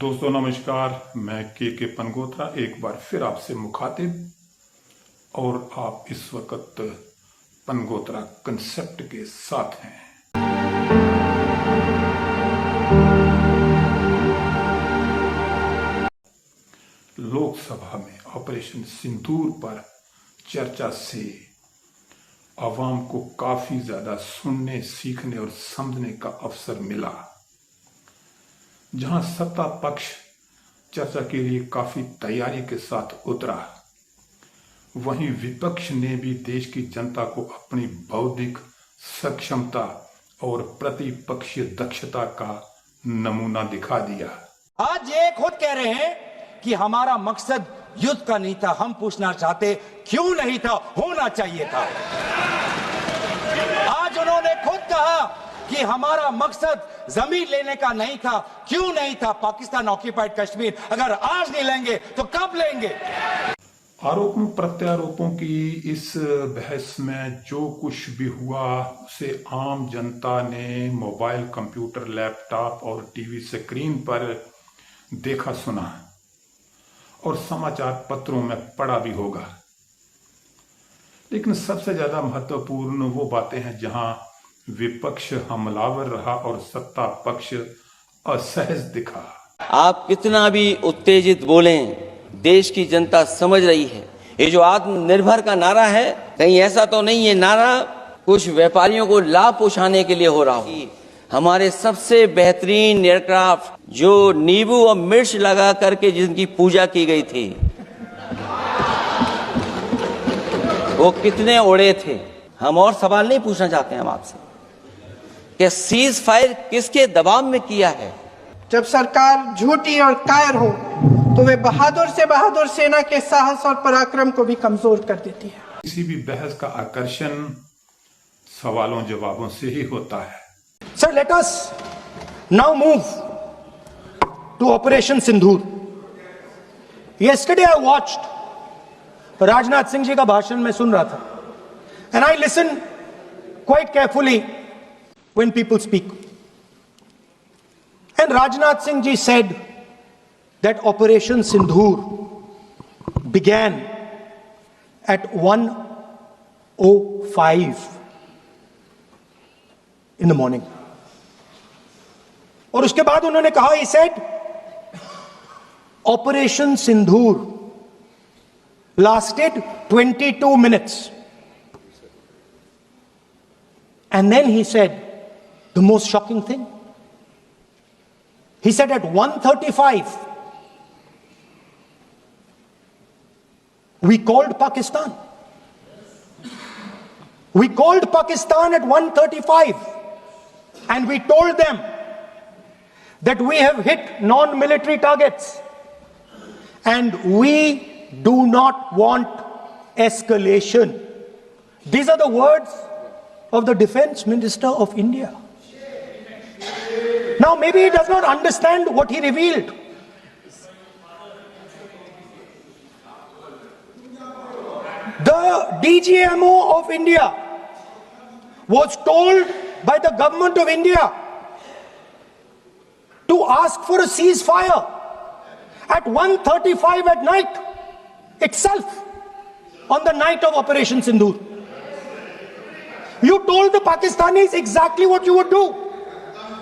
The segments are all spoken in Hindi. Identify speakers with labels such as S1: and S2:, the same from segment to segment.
S1: दोस्तों नमस्कार, मैं के पनगोत्रा एक बार फिर आपसे मुखातिब। और आप इस वक्त पनगोत्रा कंसेप्ट के साथ हैं। लोकसभा में ऑपरेशन सिंदूर पर चर्चा से आवाम को काफी ज्यादा सुनने, सीखने और समझने का अवसर मिला। जहां सत्ता पक्ष चर्चा के लिए काफी तैयारी के साथ उतरा, वहीं विपक्ष ने भी देश की जनता को अपनी बौद्धिक सक्षमता और प्रतिपक्षीय दक्षता का नमूना दिखा दिया।
S2: आज ये खुद कह रहे हैं कि हमारा मकसद युद्ध का नहीं था। हम पूछना चाहते क्यों नहीं था, होना चाहिए था। आज उन्होंने खुद कहा कि हमारा मकसद जमीन लेने का नहीं था। क्यों नहीं था? पाकिस्तान ऑक्यूपाइड कश्मीर अगर आज नहीं लेंगे तो कब लेंगे?
S1: आरोपों प्रत्यारोपों की इस बहस में जो कुछ भी हुआ उसे आम जनता ने मोबाइल, कंप्यूटर, लैपटॉप और टीवी स्क्रीन पर देखा, सुना और समाचार पत्रों में पढ़ा भी होगा। लेकिन सबसे ज्यादा महत्वपूर्ण वो बातें हैं जहां विपक्ष हमलावर रहा और सत्ता पक्ष असहज दिखा।
S3: आप कितना भी उत्तेजित बोलें, देश की जनता समझ रही है। ये जो आत्मनिर्भर का नारा है, कहीं ऐसा तो नहीं है नारा कुछ व्यापारियों को लाभ पहुंचाने के लिए हो रहा हो। हमारे सबसे बेहतरीन एयरक्राफ्ट जो नींबू और मिर्च लगा करके जिनकी पूजा की गई थी, वो कितने उड़े थे? हम और सवाल नहीं पूछना चाहते हम आपसे कि सीज फायर किसके दबाव में किया है।
S4: जब सरकार झूठी और कायर हो तो वे बहादुर से बहादुर सेना के साहस और पराक्रम को भी कमजोर कर देती है।
S1: किसी भी बहस का आकर्षण सवालों जवाबों से ही होता है।
S2: Sir, let us now move to operation Sindoor. Yesterday I watched Rajnath Singh ji का भाषण मैं सुन रहा था, and I listen quite carefully when people speak. And Rajnath Singh ji said that Operation Sindoor began at 1:05 in the morning. और उसके बाद उन्होंने कहा, he said Operation Sindoor lasted 22 minutes. And then he said the most shocking thing. He said at 1:35 we called Pakistan. We called Pakistan at 1:35 and we told them that we have hit non-military targets and we do not want escalation. These are the words of the Defense Minister of India. Now maybe he does not understand what he revealed. The DGMO of India was told by the government of India to ask for a ceasefire at 1:35 at night itself, on the night of Operation Sindoor. You told the Pakistanis exactly what you would do.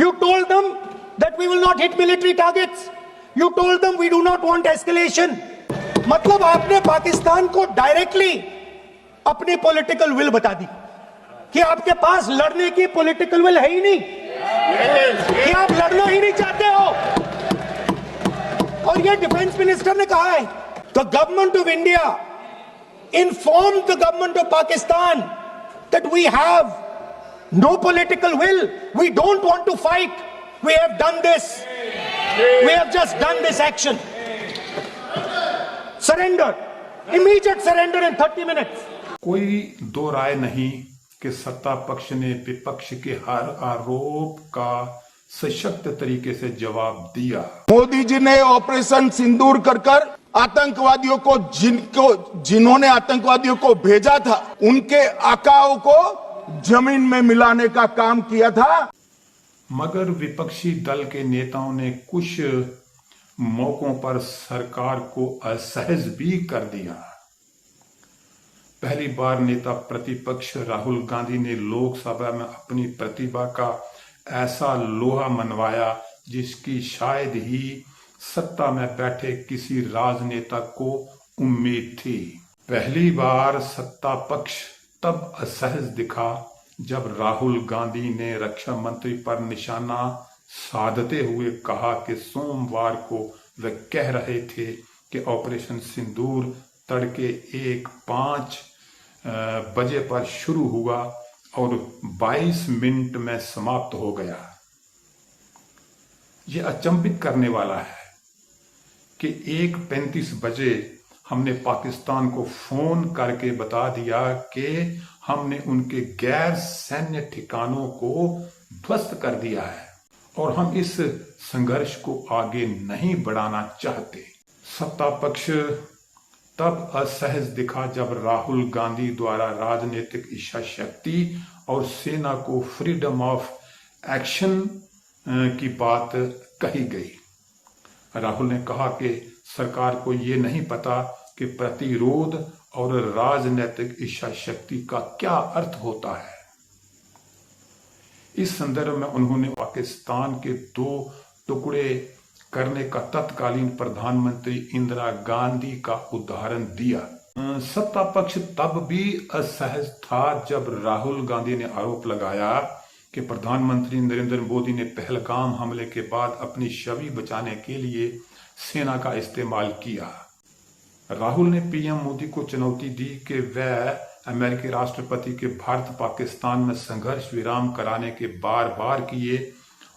S2: You told them that we will not hit military targets. You told them we do not want escalation. मतलब आपने पाकिस्तान को डायरेक्टली अपनी पॉलिटिकल विल बता दी कि आपके पास लड़ने की पॉलिटिकल विल है ही नहीं, कि आप लड़ना ही नहीं चाहते हो। और ये डिफेंस मिनिस्टर ने कहा है, the government of India informed the government of Pakistan that we have no political will. We don't want to fight. We have done this. We have just done this action. Surrender. Immediate surrender in 30 minutes.
S1: कोई दो राय नहीं कि सत्ता पक्ष ने विपक्ष के हर आरोप का सशक्त तरीके से जवाब दिया।
S5: मोदी जी ने ऑपरेशन सिंदूर कर आतंकवादियों को जिन्होंने आतंकवादियों को भेजा था, उनके आकाओं को जमीन में मिलाने का काम किया था।
S1: मगर विपक्षी दल के नेताओं ने कुछ मौकों पर सरकार को असहज भी कर दिया। पहली बार नेता प्रतिपक्ष राहुल गांधी ने लोकसभा में अपनी प्रतिभा का ऐसा लोहा मनवाया जिसकी शायद ही सत्ता में बैठे किसी राजनेता को उम्मीद थी। पहली बार सत्ता पक्ष तब असहज दिखा जब राहुल गांधी ने रक्षा मंत्री पर निशाना साधते हुए कहा कि सोमवार को वे कह रहे थे कि ऑपरेशन सिंदूर तड़के 1:05 बजे पर शुरू हुआ और 22 मिनट में समाप्त हो गया। यह अचंभित करने वाला है कि 1:35 बजे हमने पाकिस्तान को फोन करके बता दिया कि हमने उनके गैर सैन्य ठिकानों को ध्वस्त कर दिया है और हम इस संघर्ष को आगे नहीं बढ़ाना चाहते। सत्ता पक्ष तब असहज दिखा जब राहुल गांधी द्वारा राजनीतिक इच्छा शक्ति और सेना को फ्रीडम ऑफ एक्शन की बात कही गई। राहुल ने कहा कि सरकार को ये नहीं पता कि प्रतिरोध और राजनीतिक इच्छा शक्ति का क्या अर्थ होता है। इस संदर्भ में उन्होंने पाकिस्तान के 2 टुकड़े करने का तत्कालीन प्रधानमंत्री इंदिरा गांधी का उदाहरण दिया। सत्ता पक्ष तब भी असहज था जब राहुल गांधी ने आरोप लगाया कि प्रधानमंत्री नरेंद्र मोदी ने पहलगाम हमले के बाद अपनी छवि बचाने के लिए सेना का इस्तेमाल किया। राहुल ने पीएम मोदी को चुनौती दी कि वह अमेरिकी राष्ट्रपति के भारत पाकिस्तान में संघर्ष विराम कराने के बार बार किए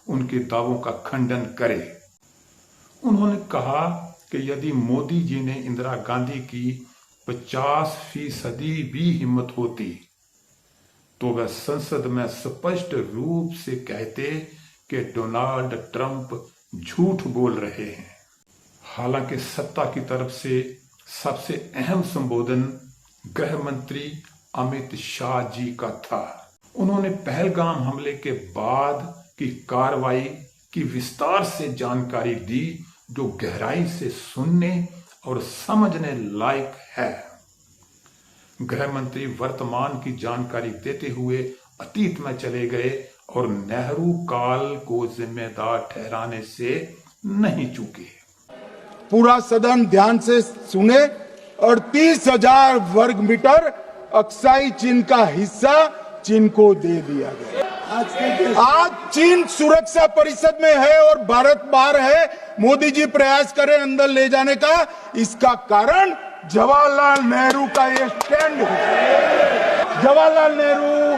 S1: उनके दावों का खंडन करे। उन्होंने कहा कि यदि मोदी जी ने इंदिरा गांधी की 50% भी हिम्मत होती तो वह संसद में स्पष्ट रूप से कहते कि डोनाल्ड ट्रंप झूठ बोल रहे हैं। हालांकि सत्ता की तरफ से सबसे अहम संबोधन गृह मंत्री अमित शाह जी का था। उन्होंने पहलगाम हमले के बाद की कार्रवाई की विस्तार से जानकारी दी जो गहराई से सुनने और समझने लायक है। गृह मंत्री वर्तमान की जानकारी देते हुए अतीत में चले गए और नेहरू काल को जिम्मेदार ठहराने से नहीं चूके।
S5: पूरा सदन ध्यान से सुने और 30,000 वर्ग मीटर अक्साई चीन का हिस्सा चीन को दे दिया गया। आज चीन सुरक्षा परिषद में है और भारत बाहर है। मोदी जी प्रयास करें अंदर ले जाने का। इसका कारण जवाहरलाल नेहरू का ये स्टैंड है। जवाहरलाल नेहरू,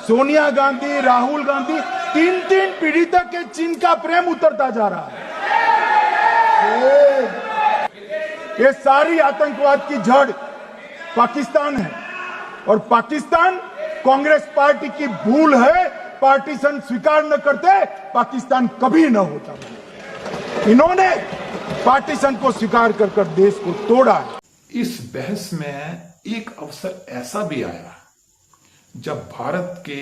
S5: सोनिया गांधी, राहुल गांधी, 3 पीढ़ी तक के चीन का प्रेम उतरता जा रहा है। ये सारी आतंकवाद की जड़ पाकिस्तान है और पाकिस्तान कांग्रेस पार्टी की भूल है। पार्टीशन स्वीकार न करते पाकिस्तान कभी न होता। इन्होंने पार्टीशन को स्वीकार कर देश को तोड़ा है।
S1: इस बहस में एक अवसर ऐसा भी आया जब भारत के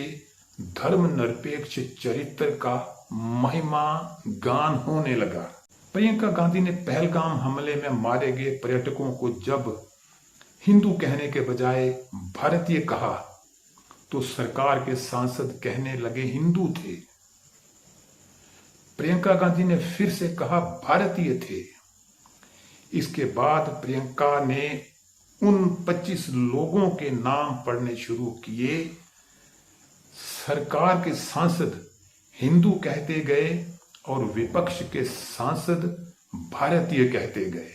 S1: धर्मनिरपेक्ष चरित्र का महिमा गान होने लगा। प्रियंका गांधी ने पहलगाम हमले में मारे गए पर्यटकों को जब हिंदू कहने के बजाय भारतीय कहा तो सरकार के सांसद कहने लगे हिंदू थे। प्रियंका गांधी ने फिर से कहा भारतीय थे। इसके बाद प्रियंका ने उन 25 लोगों के नाम पढ़ने शुरू किए। सरकार के सांसद हिंदू कहते गए और विपक्ष के सांसद भारतीय कहते गए।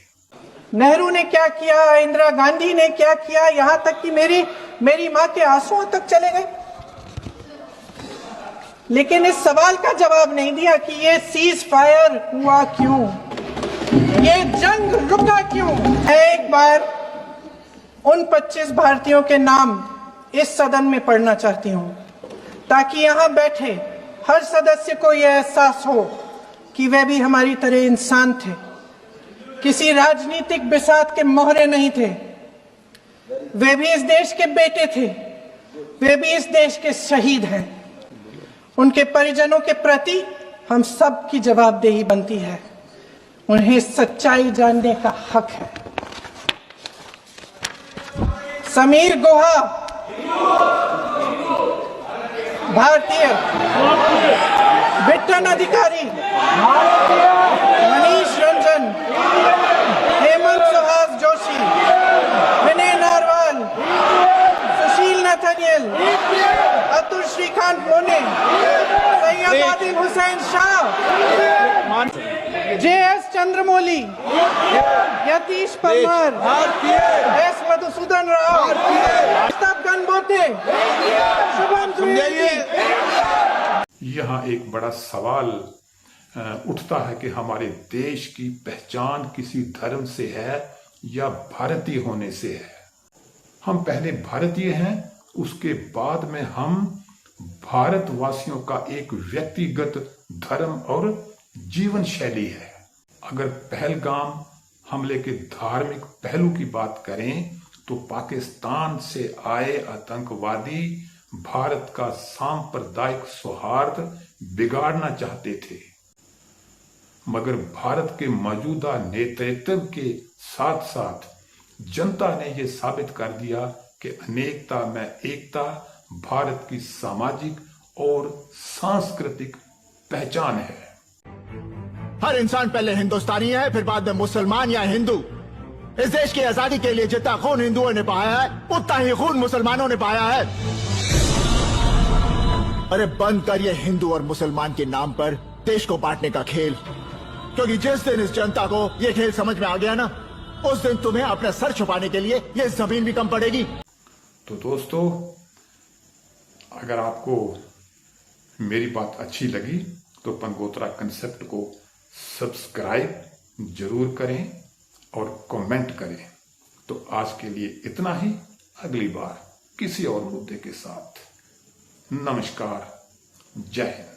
S4: नेहरू ने क्या किया, इंदिरा गांधी ने क्या किया, यहां तक कि मेरी मां के आंसुओं तक चले गए, लेकिन इस सवाल का जवाब नहीं दिया कि ये सीज फायर हुआ क्यों, ये जंग रुका क्यों। मैं एक बार उन 25 भारतीयों के नाम इस सदन में पढ़ना चाहती हूं ताकि यहां बैठे हर सदस्य को यह एहसास हो कि वे भी हमारी तरह इंसान थे, किसी राजनीतिक बिसात के मोहरे नहीं थे। वे भी इस देश के बेटे थे, वे भी इस देश के शहीद हैं। उनके परिजनों के प्रति हम सब की जवाबदेही बनती है। उन्हें सच्चाई जानने का हक है। समीर गुहा भारतीय, बिट्टन अधिकारी, मनीष रंजन, हेमंत सुहास जोशी, विनय नारवाल, सुशील नथनियल, अतुल श्रीकांत मोने, सैयद आदिल हुसैन शाह, जे.एस. चंद्रमौली, यतीश परमार, एस. मधुसूदन राव, प्रताप गणबोते, शुभम द्विवेदी।
S1: यहाँ एक बड़ा सवाल उठता है कि हमारे देश की पहचान किसी धर्म से है या भारतीय होने से है। हम पहले भारतीय हैं, उसके बाद में हम भारतवासियों का एक व्यक्तिगत धर्म और जीवन शैली है। अगर पहलगाम हमले के धार्मिक पहलू की बात करें तो पाकिस्तान से आए आतंकवादी भारत का सांप्रदायिक सौहार्द बिगाड़ना चाहते थे, मगर भारत के मौजूदा नेतृत्व के साथ साथ जनता ने यह साबित कर दिया कि अनेकता में एकता भारत की सामाजिक और सांस्कृतिक पहचान है।
S6: हर इंसान पहले हिंदुस्तानी है, फिर बाद में मुसलमान या हिंदू। इस देश की आजादी के लिए जितना खून हिंदुओं ने बहाया है, उतना ही खून मुसलमानों ने बहाया है। अरे बंद कर ये हिंदू और मुसलमान के नाम पर देश को बांटने का खेल, क्योंकि जिस दिन इस जनता को ये खेल समझ में आ गया ना, उस दिन तुम्हें अपना सर छुपाने के लिए ये जमीन भी कम पड़ेगी।
S1: तो दोस्तों, अगर आपको मेरी बात अच्छी लगी तो पंगोत्रा कंसेप्ट को सब्सक्राइब जरूर करें और कमेंट करें। तो आज के लिए इतना ही, अगली बार किसी और मुद्दे के साथ। नमस्कार, जय हिंद।